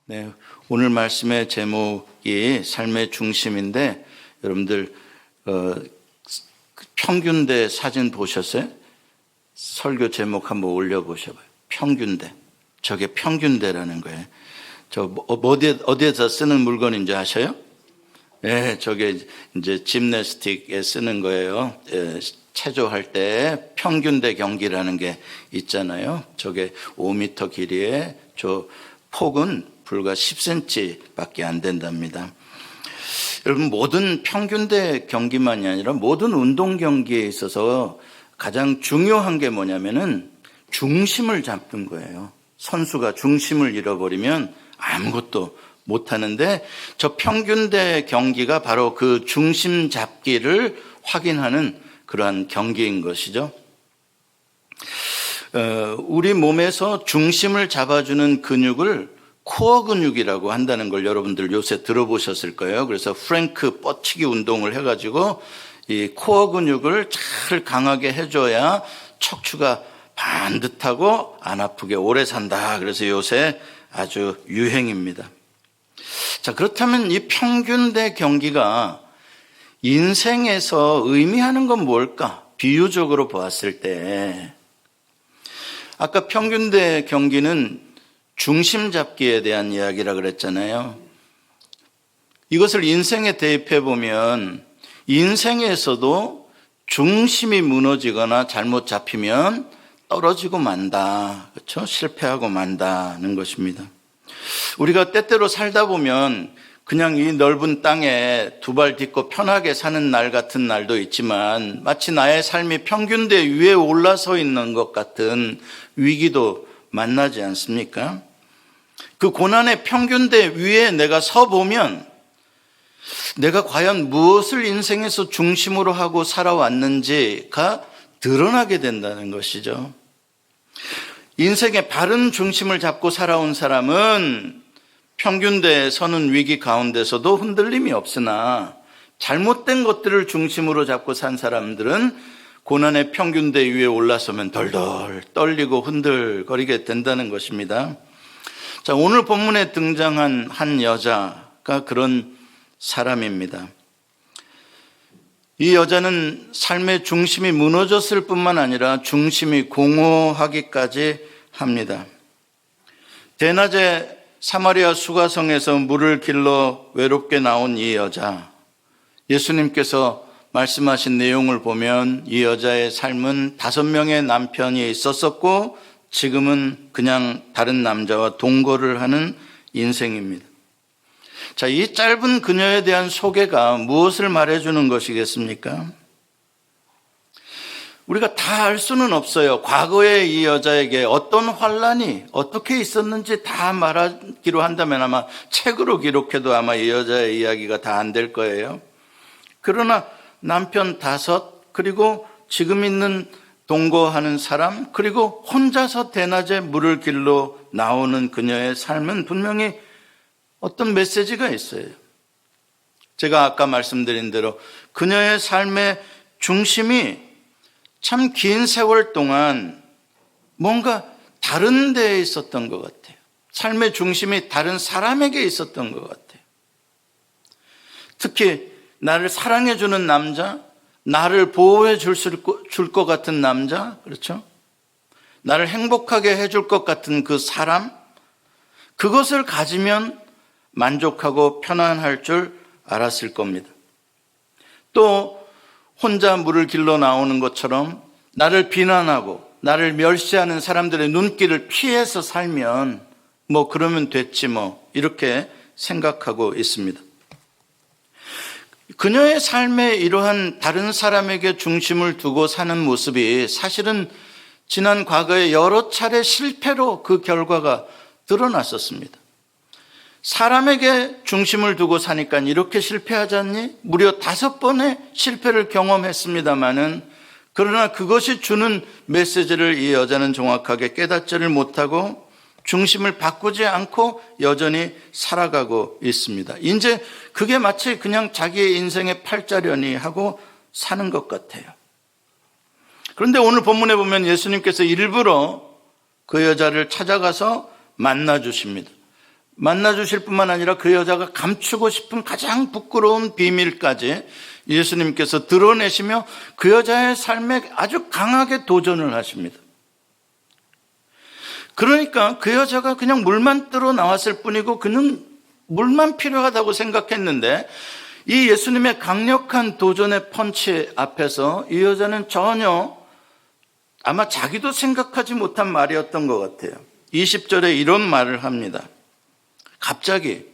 네, 오늘 말씀의 제목이 삶의 중심인데 여러분들 평균대 사진 보셨어요? 설교 제목 한번 올려보셔봐요. 평균대. 저게 평균대라는 거예요. 어디에서 쓰는 물건인지 아셔요? 네, 저게 이제 짐내스틱에 쓰는 거예요. 체조할 때 평균대 경기라는 게 있잖아요. 저게 5m 길이에 저 폭은 불과 10cm밖에 안 된답니다. 여러분, 모든 평균대 경기만이 아니라 모든 운동 경기에 있어서 가장 중요한 게 뭐냐면은 중심을 잡는 거예요. 선수가 중심을 잃어버리면 아무것도 못하는데 저 평균대 경기가 바로 그 중심 잡기를 확인하는 그러한 경기인 것이죠. 우리 몸에서 중심을 잡아주는 근육을 코어 근육이라고 한다는 걸 여러분들 요새 들어보셨을 거예요. 그래서 프랭크 뻗치기 운동을 해가지고 이 코어 근육을 잘 강하게 해줘야 척추가 반듯하고 안 아프게 오래 산다. 그래서 요새 아주 유행입니다. 자, 그렇다면 이 평균대 경기가 인생에서 의미하는 건 뭘까? 비유적으로 보았을 때 아까 평균대 경기는 중심 잡기에 대한 이야기라 그랬잖아요. 이것을 인생에 대입해 보면 인생에서도 중심이 무너지거나 잘못 잡히면 떨어지고 만다. 그렇죠? 실패하고 만다는 것입니다. 우리가 때때로 살다 보면 그냥 이 넓은 땅에 두 발 딛고 편하게 사는 날 같은 날도 있지만 마치 나의 삶이 평균대 위에 올라서 있는 것 같은 위기도 만나지 않습니까? 그 고난의 평균대 위에 내가 서보면 내가 과연 무엇을 인생에서 중심으로 하고 살아왔는지가 드러나게 된다는 것이죠. 인생의 바른 중심을 잡고 살아온 사람은 평균대에 서는 위기 가운데서도 흔들림이 없으나 잘못된 것들을 중심으로 잡고 산 사람들은 고난의 평균대 위에 올라서면 덜덜 떨리고 흔들거리게 된다는 것입니다. 자, 오늘 본문에 등장한 한 여자가 그런 사람입니다. 이 여자는 삶의 중심이 무너졌을 뿐만 아니라 중심이 공허하기까지 합니다. 대낮에 사마리아 수가성에서 물을 길러 외롭게 나온 이 여자, 예수님께서 말씀하신 내용을 보면 이 여자의 삶은 5명의 남편이 있었었고 지금은 그냥 다른 남자와 동거를 하는 인생입니다. 자, 이 짧은 그녀에 대한 소개가 무엇을 말해주는 것이겠습니까? 우리가 다 알 수는 없어요. 과거에 이 여자에게 어떤 환란이 어떻게 있었는지 다 말하기로 한다면 아마 책으로 기록해도 아마 이 여자의 이야기가 다 안 될 거예요. 그러나 남편 5, 그리고 지금 있는 동거하는 사람, 그리고 혼자서 대낮에 물을 길러 나오는 그녀의 삶은 분명히 어떤 메시지가 있어요. 제가 아까 말씀드린 대로 그녀의 삶의 중심이 참 긴 세월 동안 뭔가 다른 데에 있었던 것 같아요. 삶의 중심이 다른 사람에게 있었던 것 같아요. 특히 나를 사랑해주는 남자, 나를 보호해 줄 것 같은 남자, 그렇죠? 나를 행복하게 해줄 것 같은 그 사람, 그것을 가지면 만족하고 편안할 줄 알았을 겁니다. 또 혼자 물을 길러 나오는 것처럼 나를 비난하고 나를 멸시하는 사람들의 눈길을 피해서 살면 뭐 그러면 됐지 뭐 이렇게 생각하고 있습니다. 그녀의 삶에 이러한 다른 사람에게 중심을 두고 사는 모습이 사실은 지난 과거에 여러 차례 실패로 그 결과가 드러났었습니다. 사람에게 중심을 두고 사니까 이렇게 실패하지 않니? 무려 5번의 실패를 경험했습니다마는 그러나 그것이 주는 메시지를 이 여자는 정확하게 깨닫지를 못하고 중심을 바꾸지 않고 여전히 살아가고 있습니다. 이제 그게 마치 그냥 자기의 인생의 팔자려니 하고 사는 것 같아요. 그런데 오늘 본문에 보면 예수님께서 일부러 그 여자를 찾아가서 만나 주십니다. 만나주실 뿐만 아니라 그 여자가 감추고 싶은 가장 부끄러운 비밀까지 예수님께서 드러내시며 그 여자의 삶에 아주 강하게 도전을 하십니다. 그러니까 그 여자가 그냥 물만 뜨러 나왔을 뿐이고 그는 물만 필요하다고 생각했는데 이 예수님의 강력한 도전의 펀치 앞에서 이 여자는 전혀 아마 자기도 생각하지 못한 말이었던 것 같아요. 20절에 이런 말을 합니다. 갑자기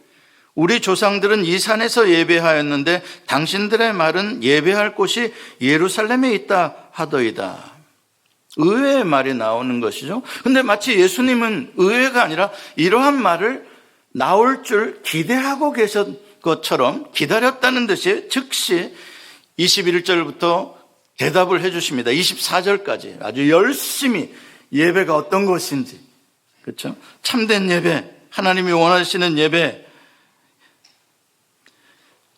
우리 조상들은 이 산에서 예배하였는데 당신들의 말은 예배할 곳이 예루살렘에 있다 하더이다. 의외의 말이 나오는 것이죠. 근데 마치 예수님은 의외가 아니라 이러한 말을 나올 줄 기대하고 계셨 것처럼 기다렸다는 듯이 즉시 21절부터 대답을 해주십니다. 24절까지 아주 열심히 예배가 어떤 것인지, 그렇죠? 참된 예배, 하나님이 원하시는 예배.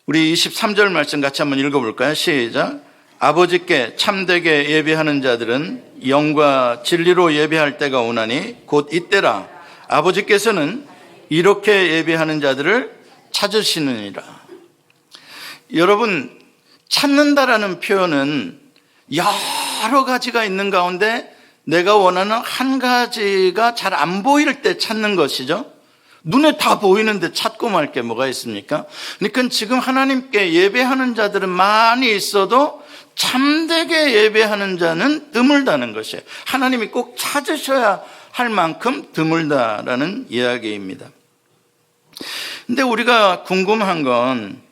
우리 23절 말씀 같이 한번 읽어볼까요? 시작. 아버지께 참되게 예배하는 자들은 영과 진리로 예배할 때가 오나니 곧 이때라. 아버지께서는 이렇게 예배하는 자들을 찾으시느니라. 여러분, 찾는다라는 표현은 여러 가지가 있는 가운데 내가 원하는 한 가지가 잘 안 보일 때 찾는 것이죠. 눈에 다 보이는데 찾고 말 게 뭐가 있습니까? 그러니까 지금 하나님께 예배하는 자들은 많이 있어도 참되게 예배하는 자는 드물다는 것이에요. 하나님이 꼭 찾으셔야 할 만큼 드물다라는 이야기입니다. 근데 우리가 궁금한 건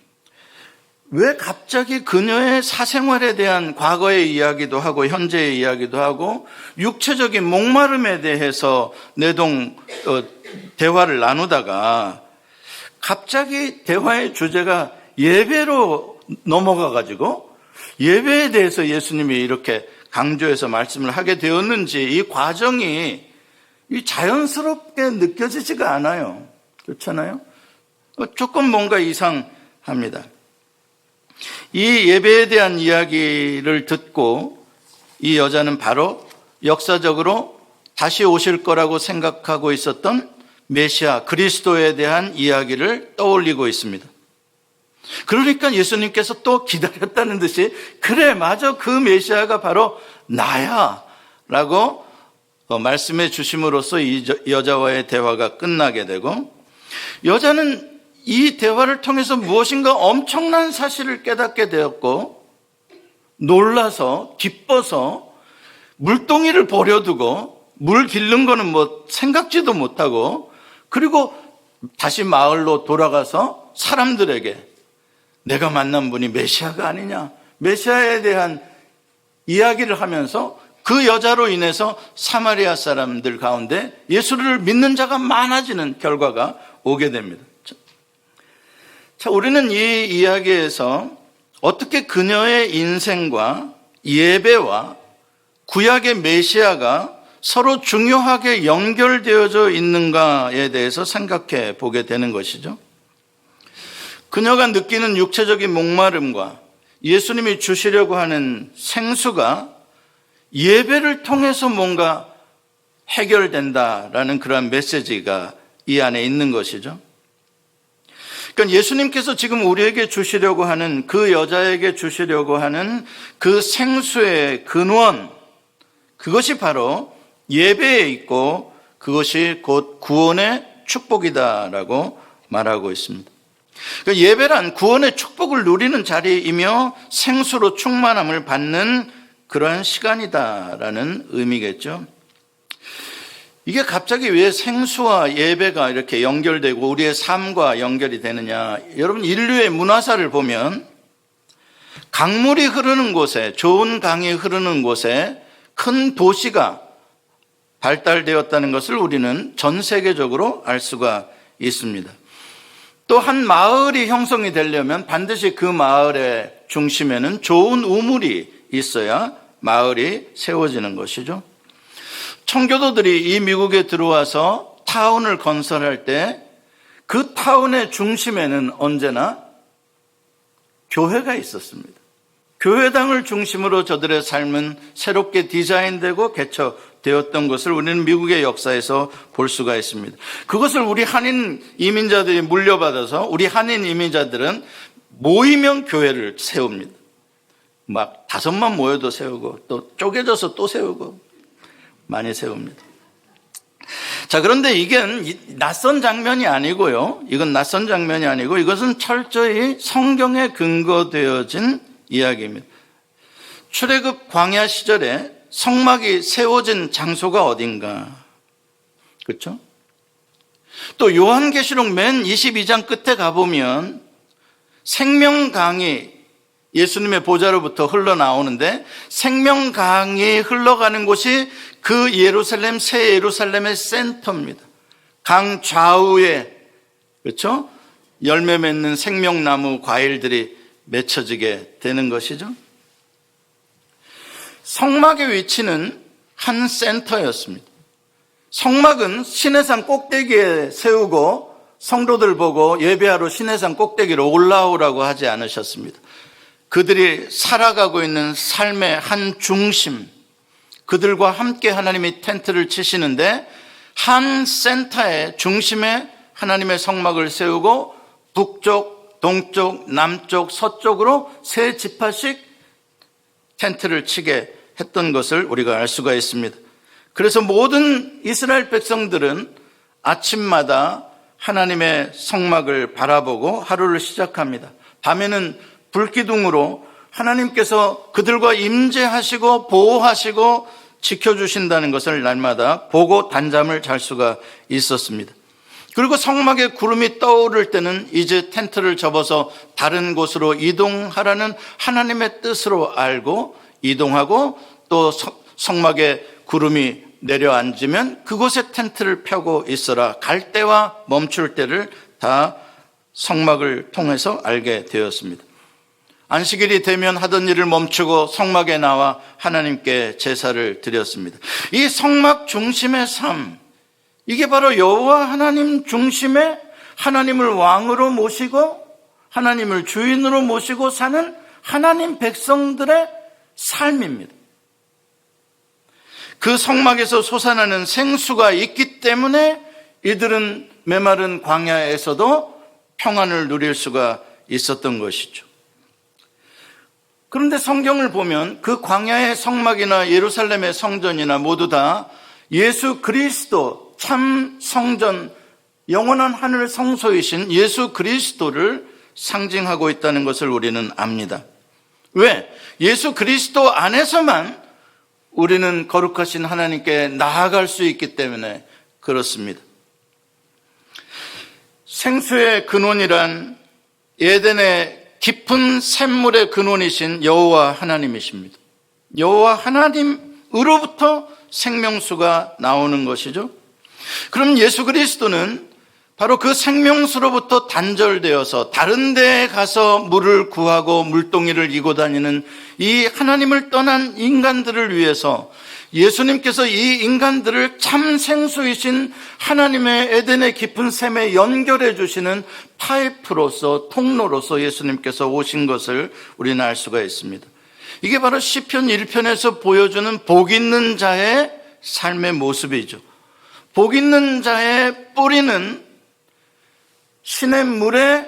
왜 갑자기 그녀의 사생활에 대한 과거의 이야기도 하고 현재의 이야기도 하고 육체적인 목마름에 대해서 대화를 나누다가 갑자기 대화의 주제가 예배로 넘어가가지고 예배에 대해서 예수님이 이렇게 강조해서 말씀을 하게 되었는지 이 과정이 자연스럽게 느껴지지가 않아요. 그렇잖아요? 조금 뭔가 이상합니다. 이 예배에 대한 이야기를 듣고 이 여자는 바로 역사적으로 다시 오실 거라고 생각하고 있었던 메시아 그리스도에 대한 이야기를 떠올리고 있습니다. 그러니까 예수님께서 또 기다렸다는 듯이 그래 맞아 그 메시아가 바로 나야 라고 말씀해 주심으로써 이 여자와의 대화가 끝나게 되고 여자는 이 대화를 통해서 무엇인가 엄청난 사실을 깨닫게 되었고 놀라서 기뻐서 물동이를 버려두고 물 길른 거는 뭐 생각지도 못하고 그리고 다시 마을로 돌아가서 사람들에게 내가 만난 분이 메시아가 아니냐 메시아에 대한 이야기를 하면서 그 여자로 인해서 사마리아 사람들 가운데 예수를 믿는 자가 많아지는 결과가 오게 됩니다. 자, 우리는 이 이야기에서 어떻게 그녀의 인생과 예배와 구약의 메시아가 서로 중요하게 연결되어져 있는가에 대해서 생각해 보게 되는 것이죠. 그녀가 느끼는 육체적인 목마름과 예수님이 주시려고 하는 생수가 예배를 통해서 뭔가 해결된다라는 그러한 메시지가 이 안에 있는 것이죠. 그러니까 예수님께서 지금 우리에게 주시려고 하는 그 여자에게 주시려고 하는 그 생수의 근원, 그것이 바로 예배에 있고 그것이 곧 구원의 축복이다라고 말하고 있습니다. 그러니까 예배란 구원의 축복을 누리는 자리이며 생수로 충만함을 받는 그러한 시간이다라는 의미겠죠. 이게 갑자기 왜 생수와 예배가 이렇게 연결되고 우리의 삶과 연결이 되느냐. 여러분 인류의 문화사를 보면 강물이 흐르는 곳에 좋은 강이 흐르는 곳에 큰 도시가 발달되었다는 것을 우리는 전 세계적으로 알 수가 있습니다. 또 한 마을이 형성이 되려면 반드시 그 마을의 중심에는 좋은 우물이 있어야 마을이 세워지는 것이죠. 청교도들이 이 미국에 들어와서 타운을 건설할 때 그 타운의 중심에는 언제나 교회가 있었습니다. 교회당을 중심으로 저들의 삶은 새롭게 디자인되고 개척 되었던 것을 우리는 미국의 역사에서 볼 수가 있습니다. 그것을 우리 한인 이민자들이 물려받아서 우리 한인 이민자들은 모이면 교회를 세웁니다. 막 5만 모여도 세우고 또 쪼개져서 또 세우고 많이 세웁니다. 자, 그런데 이게 낯선 장면이 아니고요. 이건 낯선 장면이 아니고 이것은 철저히 성경에 근거되어진 이야기입니다. 출애굽 광야 시절에 성막이 세워진 장소가 어딘가? 그렇죠? 또 요한계시록 맨 22장 끝에 가보면 생명강이 예수님의 보좌로부터 흘러나오는데 생명강이 흘러가는 곳이 그 예루살렘, 새 예루살렘의 센터입니다. 강 좌우에, 그렇죠? 열매 맺는 생명나무 과일들이 맺혀지게 되는 것이죠. 성막의 위치는 한 센터였습니다. 성막은 시내산 꼭대기에 세우고 성도들 보고 예배하러 시내산 꼭대기로 올라오라고 하지 않으셨습니다. 그들이 살아가고 있는 삶의 한 중심, 그들과 함께 하나님이 텐트를 치시는데 한 센터의 중심에 하나님의 성막을 세우고 북쪽, 동쪽, 남쪽, 서쪽으로 세 지파씩 텐트를 치게 했던 것을 우리가 알 수가 있습니다. 그래서 모든 이스라엘 백성들은 아침마다 하나님의 성막을 바라보고 하루를 시작합니다. 밤에는 불기둥으로 하나님께서 그들과 임재하시고 보호하시고 지켜주신다는 것을 날마다 보고 단잠을 잘 수가 있었습니다. 그리고 성막에 구름이 떠오를 때는 이제 텐트를 접어서 다른 곳으로 이동하라는 하나님의 뜻으로 알고 이동하고 또 성막에 구름이 내려앉으면 그곳에 텐트를 펴고 있어라. 갈 때와 멈출 때를 다 성막을 통해서 알게 되었습니다. 안식일이 되면 하던 일을 멈추고 성막에 나와 하나님께 제사를 드렸습니다. 이 성막 중심의 삶, 이게 바로 여호와 하나님 중심의 하나님을 왕으로 모시고 하나님을 주인으로 모시고 사는 하나님 백성들의 삶입니다. 그 성막에서 솟아나는 생수가 있기 때문에 이들은 메마른 광야에서도 평안을 누릴 수가 있었던 것이죠. 그런데 성경을 보면 그 광야의 성막이나 예루살렘의 성전이나 모두 다 예수 그리스도 참 성전, 영원한 하늘 성소이신 예수 그리스도를 상징하고 있다는 것을 우리는 압니다. 왜? 예수 그리스도 안에서만 우리는 거룩하신 하나님께 나아갈 수 있기 때문에 그렇습니다. 생수의 근원이란 에덴의 깊은 샘물의 근원이신 여호와 하나님이십니다. 여호와 하나님으로부터 생명수가 나오는 것이죠. 그럼 예수 그리스도는 바로 그 생명수로부터 단절되어서 다른 데에 가서 물을 구하고 물동이를 이고 다니는 이 하나님을 떠난 인간들을 위해서 예수님께서 이 인간들을 참 생수이신 하나님의 에덴의 깊은 샘에 연결해 주시는 파이프로서, 통로로서 예수님께서 오신 것을 우리는 알 수가 있습니다. 이게 바로 시편 1편에서 보여주는 복 있는 자의 삶의 모습이죠. 복 있는 자의 뿌리는 시냇물에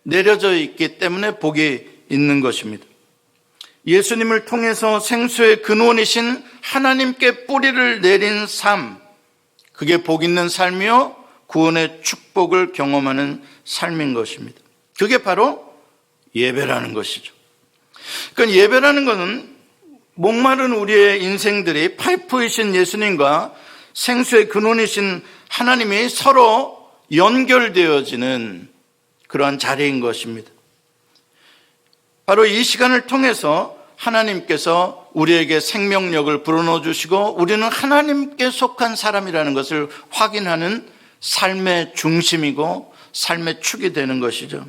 내려져 있기 때문에 복이 있는 것입니다. 예수님을 통해서 생수의 근원이신 하나님께 뿌리를 내린 삶, 그게 복 있는 삶이요 구원의 축복을 경험하는 삶인 것입니다. 그게 바로 예배라는 것이죠. 그러니까 예배라는 것은 목마른 우리의 인생들이 파이프이신 예수님과 생수의 근원이신 하나님이 서로 연결되어지는 그러한 자리인 것입니다. 바로 이 시간을 통해서 하나님께서 우리에게 생명력을 불어넣어 주시고 우리는 하나님께 속한 사람이라는 것을 확인하는 삶의 중심이고 삶의 축이 되는 것이죠.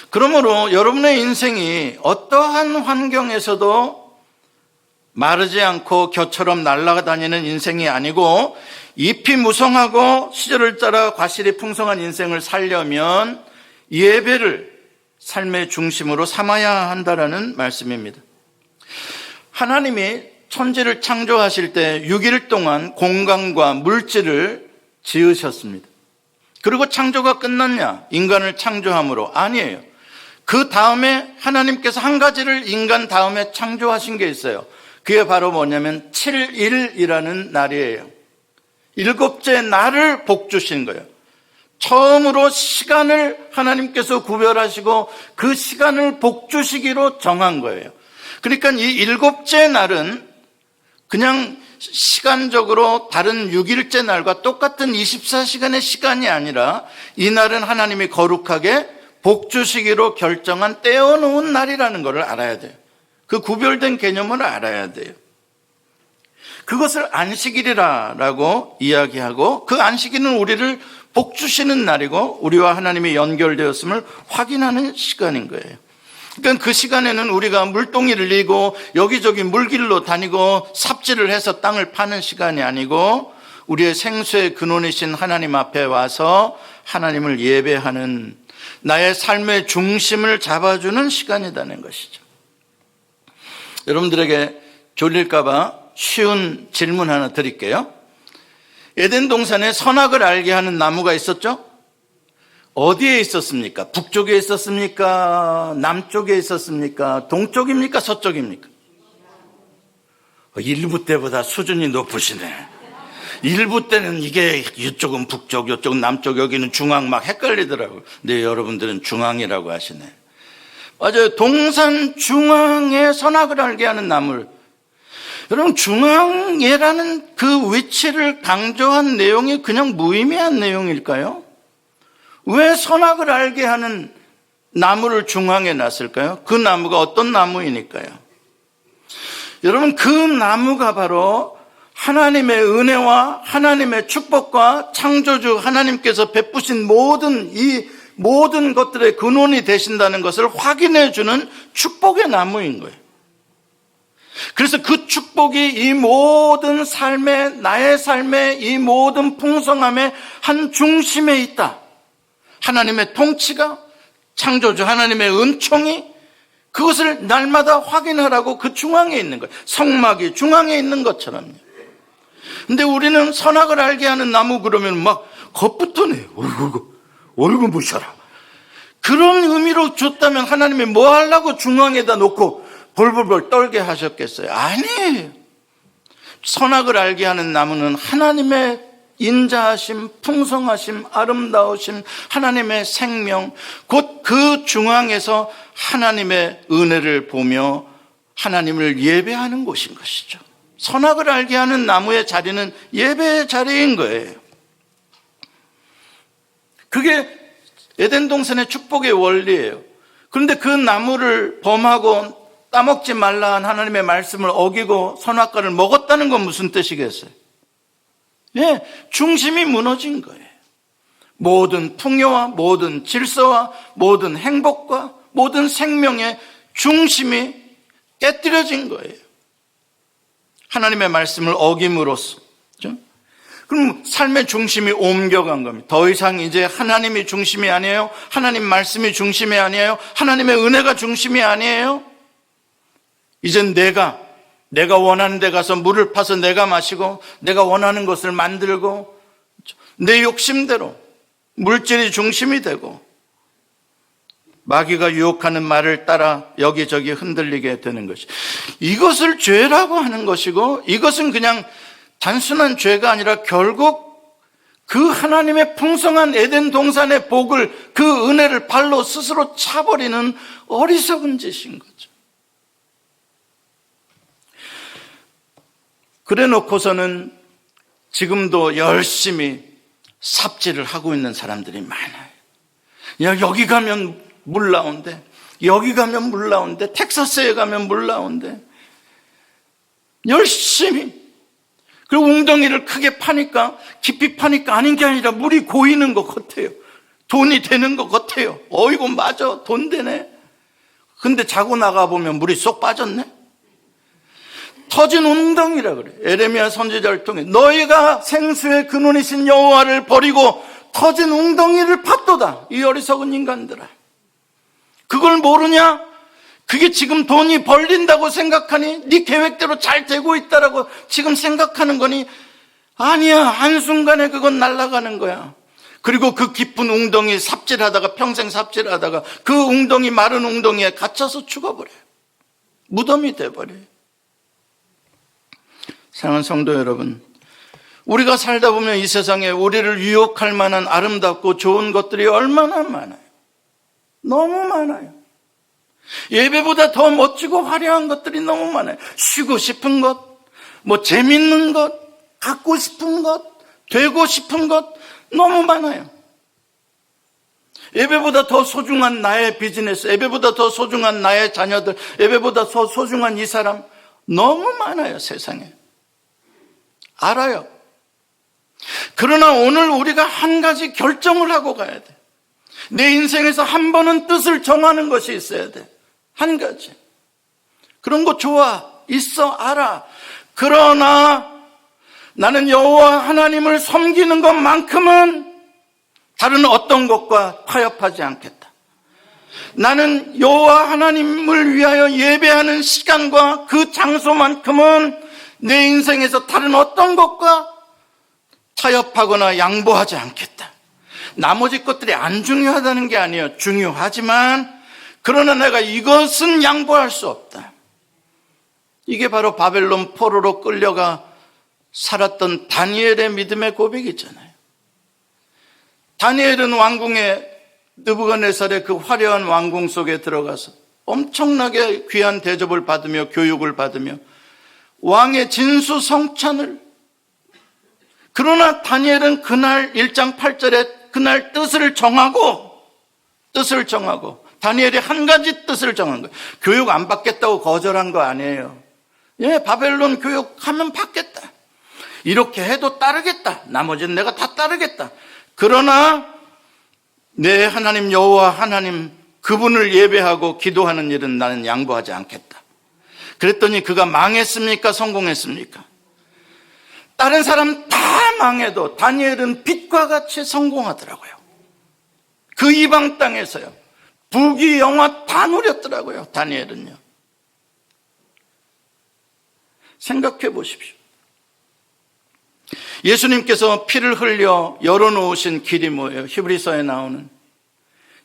그러므로 여러분의 인생이 어떠한 환경에서도 마르지 않고 겨처럼 날아다니는 인생이 아니고 잎이 무성하고 시절을 따라 과실이 풍성한 인생을 살려면 예배를 삶의 중심으로 삼아야 한다라는 말씀입니다. 하나님이 천지를 창조하실 때 6일 동안 공간과 물질을 지으셨습니다. 그리고 창조가 끝났냐? 인간을 창조함으로? 아니에요. 그 다음에 하나님께서 한 가지를 인간 다음에 창조하신 게 있어요. 그게 바로 뭐냐면 7일이라는 날이에요. 7째 날을 복 주신 거예요. 처음으로 시간을 하나님께서 구별하시고 그 시간을 복 주시기로 정한 거예요. 그러니까 이 7째 날은 그냥 시간적으로 다른 6일째 날과 똑같은 24시간의 시간이 아니라 이 날은 하나님이 거룩하게 복 주시기로 결정한 떼어놓은 날이라는 것을 알아야 돼요. 그 구별된 개념을 알아야 돼요. 그것을 안식일이라고 이야기하고 그 안식일은 우리를 복 주시는 날이고 우리와 하나님이 연결되었음을 확인하는 시간인 거예요. 그러니까 그 시간에는 우리가 물동이를 이고 여기저기 물길로 다니고 삽질을 해서 땅을 파는 시간이 아니고 우리의 생수의 근원이신 하나님 앞에 와서 하나님을 예배하는 나의 삶의 중심을 잡아주는 시간이라는 것이죠. 여러분들에게 졸릴까 봐 쉬운 질문 하나 드릴게요. 에덴 동산에 선악을 알게 하는 나무가 있었죠? 어디에 있었습니까? 북쪽에 있었습니까? 남쪽에 있었습니까? 동쪽입니까? 서쪽입니까? 일부 때보다 수준이 높으시네. 일부 때는 이게 이쪽은 북쪽, 이쪽은 남쪽, 여기는 중앙 막 헷갈리더라고요. 근데 여러분들은 중앙이라고 하시네. 맞아요. 동산 중앙에 선악을 알게 하는 나무를. 여러분, 중앙이라는 그 위치를 강조한 내용이 그냥 무의미한 내용일까요? 왜 선악을 알게 하는 나무를 중앙에 놨을까요? 그 나무가 어떤 나무이니까요? 여러분, 그 나무가 바로 하나님의 은혜와 하나님의 축복과 창조주 하나님께서 베푸신 모든 것들의 근원이 되신다는 것을 확인해 주는 축복의 나무인 거예요. 그래서 그 축복이 이 모든 삶에, 나의 삶에 이 모든 풍성함의 한 중심에 있다. 하나님의 통치가, 창조주 하나님의 은총이 그것을 날마다 확인하라고 그 중앙에 있는 거예요. 성막이 중앙에 있는 것처럼요. 근데 우리는 선악을 알게 하는 나무 그러면 막 겁부터 내요. 어이구 무셔라. 그런 의미로 줬다면 하나님이 뭐 하려고 중앙에다 놓고 벌벌벌 떨게 하셨겠어요? 아니에요. 선악을 알게 하는 나무는 하나님의 인자하심, 풍성하심, 아름다우심, 하나님의 생명, 곧 그 중앙에서 하나님의 은혜를 보며 하나님을 예배하는 곳인 것이죠. 선악을 알게 하는 나무의 자리는 예배의 자리인 거예요. 그게 에덴 동산의 축복의 원리예요. 그런데 그 나무를 범하고 따먹지 말라 한 하나님의 말씀을 어기고 선악과를 먹었다는 건 무슨 뜻이겠어요? 예, 중심이 무너진 거예요. 모든 풍요와 모든 질서와 모든 행복과 모든 생명의 중심이 깨뜨려진 거예요. 하나님의 말씀을 어김으로써. 그렇죠? 그럼 삶의 중심이 옮겨간 겁니다. 더 이상 이제 하나님이 중심이 아니에요. 하나님 말씀이 중심이 아니에요. 하나님의 은혜가 중심이 아니에요. 이젠 내가 원하는 데 가서 물을 파서 내가 마시고 내가 원하는 것을 만들고 내 욕심대로 물질이 중심이 되고 마귀가 유혹하는 말을 따라 여기저기 흔들리게 되는 것이, 이것을 죄라고 하는 것이고 이것은 그냥 단순한 죄가 아니라 결국 그 하나님의 풍성한 에덴 동산의 복을, 그 은혜를 발로 스스로 차버리는 어리석은 짓인 거죠. 그래 놓고서는 지금도 열심히 삽질을 하고 있는 사람들이 많아요. 야, 여기 가면 물 나온대. 여기 가면 물 나온대. 텍사스에 가면 물 나온대. 열심히. 그리고 웅덩이를 크게 파니까, 깊이 파니까 아닌 게 아니라 물이 고이는 것 같아요. 돈이 되는 것 같아요. 어이구, 맞아. 돈 되네. 근데 자고 나가보면 물이 쏙 빠졌네. 터진 웅덩이라 그래. 에레미야 선지자를 통해 너희가 생수의 근원이신 여호와를 버리고 터진 웅덩이를 팠도다. 이 어리석은 인간들아. 그걸 모르냐? 그게 지금 돈이 벌린다고 생각하니? 네 계획대로 잘 되고 있다라고 지금 생각하는 거니? 아니야. 한순간에 그건 날아가는 거야. 그리고 그 깊은 웅덩이 삽질하다가 평생 삽질하다가 그 웅덩이 마른 웅덩이에 갇혀서 죽어버려요. 무덤이 돼버려요. 사랑하는 성도 여러분, 우리가 살다 보면 이 세상에 우리를 유혹할 만한 아름답고 좋은 것들이 얼마나 많아요. 너무 많아요. 예배보다 더 멋지고 화려한 것들이 너무 많아요. 쉬고 싶은 것, 재밌는 것, 갖고 싶은 것, 되고 싶은 것 너무 많아요. 예배보다 더 소중한 나의 비즈니스, 예배보다 더 소중한 나의 자녀들, 예배보다 더 소중한 이 사람 너무 많아요, 세상에. 알아요. 그러나 오늘 우리가 한 가지 결정을 하고 가야 돼. 내 인생에서 한 번은 뜻을 정하는 것이 있어야 돼. 한 가지. 그런 거 좋아, 있어, 알아. 그러나 나는 여호와 하나님을 섬기는 것만큼은 다른 어떤 것과 타협하지 않겠다. 나는 여호와 하나님을 위하여 예배하는 시간과 그 장소만큼은 내 인생에서 다른 어떤 것과 타협하거나 양보하지 않겠다. 나머지 것들이 안 중요하다는 게 아니에요. 중요하지만 그러나 내가 이것은 양보할 수 없다. 이게 바로 바벨론 포로로 끌려가 살았던 다니엘의 믿음의 고백이잖아요. 다니엘은 왕궁의 느부갓네살의 그 화려한 왕궁 속에 들어가서 엄청나게 귀한 대접을 받으며 교육을 받으며 왕의 진수성찬을, 그러나 다니엘은 그날 1장 8절에 그날 뜻을 정하고 다니엘이 한 가지 뜻을 정한 거예요. 교육 안 받겠다고 거절한 거 아니에요. 바벨론 교육하면 받겠다. 이렇게 해도 따르겠다. 나머지는 내가 다 따르겠다. 그러나 내 하나님 여호와 하나님 그분을 예배하고 기도하는 일은 나는 양보하지 않겠다. 그랬더니 그가 망했습니까? 성공했습니까? 다른 사람 다 망해도 다니엘은 빛과 같이 성공하더라고요. 그 이방 땅에서요. 부귀 영화 다 누렸더라고요. 다니엘은요. 생각해 보십시오. 예수님께서 피를 흘려 열어놓으신 길이 뭐예요? 히브리서에 나오는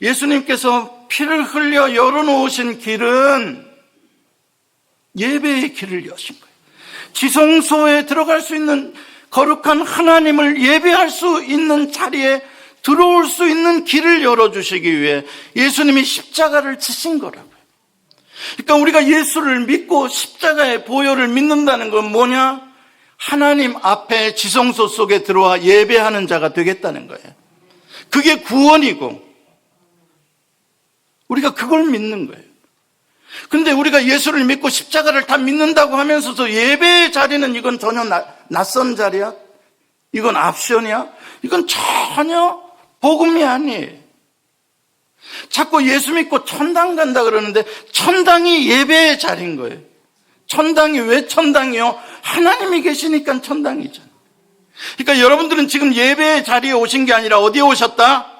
예수님께서 피를 흘려 열어놓으신 길은 예배의 길을 여신 거예요. 지성소에 들어갈 수 있는 거룩한 하나님을 예배할 수 있는 자리에 들어올 수 있는 길을 열어주시기 위해 예수님이 십자가를 지신 거라고요. 그러니까 우리가 예수를 믿고 십자가의 보혈을 믿는다는 건 뭐냐? 하나님 앞에 지성소 속에 들어와 예배하는 자가 되겠다는 거예요. 그게 구원이고 우리가 그걸 믿는 거예요. 근데 우리가 예수를 믿고 십자가를 다 믿는다고 하면서도 예배의 자리는 이건 전혀 낯선 자리야? 이건 옵션이야? 이건 전혀 복음이 아니에요. 자꾸 예수 믿고 천당 간다 그러는데 천당이 예배의 자리인 거예요. 천당이 왜 천당이요? 하나님이 계시니까 천당이잖아요. 그러니까 여러분들은 지금 예배의 자리에 오신 게 아니라 어디에 오셨다?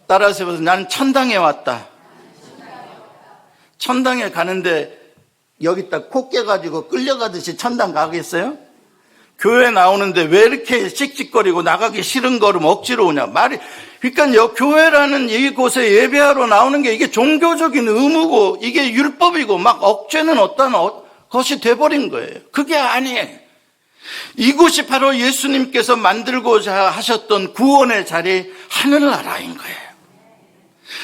따라서 해보세요. 나는 천당에 왔다. 천당에 가는데 여기다 코 깨가지고 끌려가듯이 천당 가겠어요? 교회 나오는데 왜 이렇게 씩씩거리고 나가기 싫은 거를 억지로 오냐 말이. 그러니까 교회라는 이곳에 예배하러 나오는 게 이게 종교적인 의무고 이게 율법이고 막 억제는 어떤 것이 돼버린 거예요. 그게 아니에요. 이곳이 바로 예수님께서 만들고자 하셨던 구원의 자리, 하늘나라인 거예요.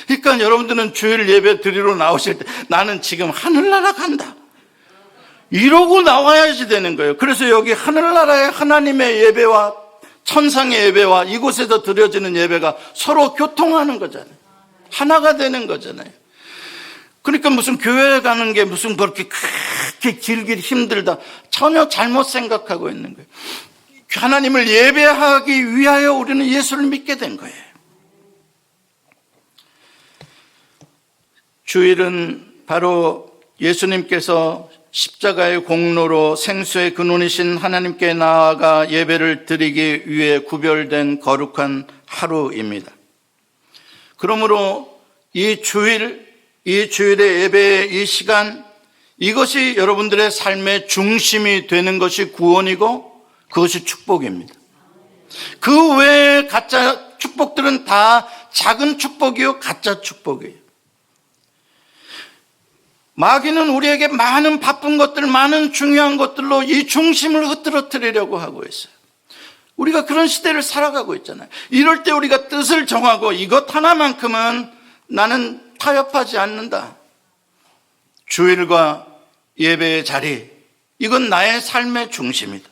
그러니까 여러분들은 주일 예배 드리러 나오실 때 나는 지금 하늘나라 간다 이러고 나와야지 되는 거예요. 그래서 여기 하늘나라의 하나님의 예배와 천상의 예배와 이곳에서 드려지는 예배가 서로 교통하는 거잖아요. 하나가 되는 거잖아요. 그러니까 무슨 교회 가는 게 무슨 그렇게 길기 힘들다, 전혀 잘못 생각하고 있는 거예요. 하나님을 예배하기 위하여 우리는 예수를 믿게 된 거예요. 주일은 바로 예수님께서 십자가의 공로로 생수의 근원이신 하나님께 나아가 예배를 드리기 위해 구별된 거룩한 하루입니다. 그러므로 이 주일 이 주일의 예배의 이 시간, 이것이 여러분들의 삶의 중심이 되는 것이 구원이고 그것이 축복입니다. 그 외의 가짜 축복들은 다 작은 축복이요, 가짜 축복이에요. 마귀는 우리에게 많은 바쁜 것들, 많은 중요한 것들로 이 중심을 흐트러뜨리려고 하고 있어요. 우리가 그런 시대를 살아가고 있잖아요. 이럴 때 우리가 뜻을 정하고 이것 하나만큼은 나는 타협하지 않는다. 주일과 예배의 자리, 이건 나의 삶의 중심이다.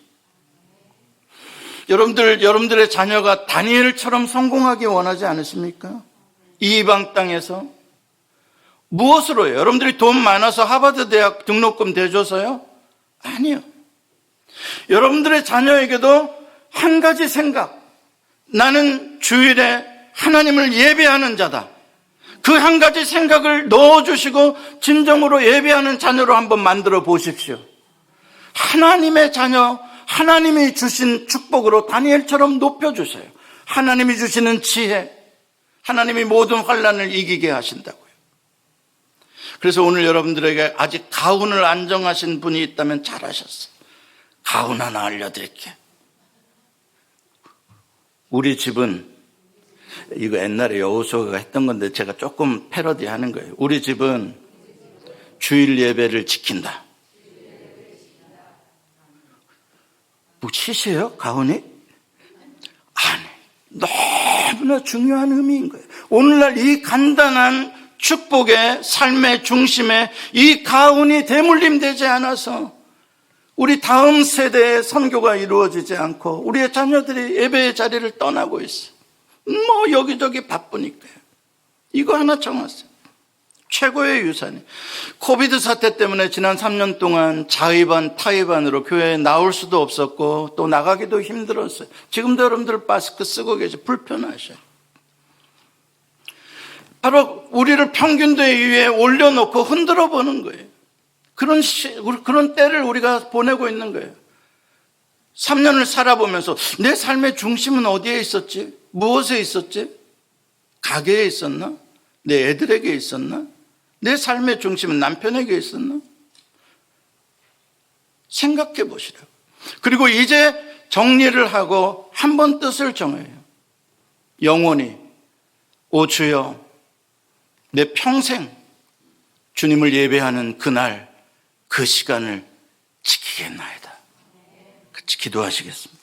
여러분들의 자녀가 다니엘처럼 성공하기 원하지 않으십니까? 이 이방 땅에서. 무엇으로 해요? 여러분들이 돈 많아서 하버드 대학 등록금 대줘서요? 아니요. 여러분들의 자녀에게도 한 가지 생각, 나는 주일에 하나님을 예배하는 자다. 그 한 가지 생각을 넣어주시고 진정으로 예배하는 자녀로 한번 만들어 보십시오. 하나님의 자녀, 하나님이 주신 축복으로 다니엘처럼 높여주세요. 하나님이 주시는 지혜, 하나님이 모든 환난을 이기게 하신다고요. 그래서 오늘 여러분들에게 아직 가훈을 안 정하신 분이 있다면 잘하셨어요. 가훈 하나 알려드릴게요. 우리 집은, 이거 옛날에 여호수아가 했던 건데 제가 조금 패러디하는 거예요. 우리 집은 주일 예배를 지킨다. 뭐 시시해요? 가훈이? 아니, 너무나 중요한 의미인 거예요. 오늘날 이 간단한 축복의 삶의 중심에 이 가훈이 대물림되지 않아서 우리 다음 세대의 선교가 이루어지지 않고 우리의 자녀들이 예배의 자리를 떠나고 있어요. 뭐 여기저기 바쁘니까요. 이거 하나 정하세요. 최고의 유산이. 코비드 사태 때문에 지난 3년 동안 자의반 타의반으로 교회에 나올 수도 없었고 또 나가기도 힘들었어요. 지금도 여러분들 마스크 쓰고 계셔. 불편하셔요. 바로 우리를 평균대 위에 올려놓고 흔들어 보는 거예요. 그런 때를 우리가 보내고 있는 거예요. 3년을 살아보면서 내 삶의 중심은 어디에 있었지? 무엇에 있었지? 가게에 있었나? 내 애들에게 있었나? 내 삶의 중심은 남편에게 있었나? 생각해 보시라고. 그리고 이제 정리를 하고 한 번 뜻을 정해요. 영원히, 오 주여, 내 평생 주님을 예배하는 그날, 그 시간을 지키겠나이다. 같이 기도하시겠습니다.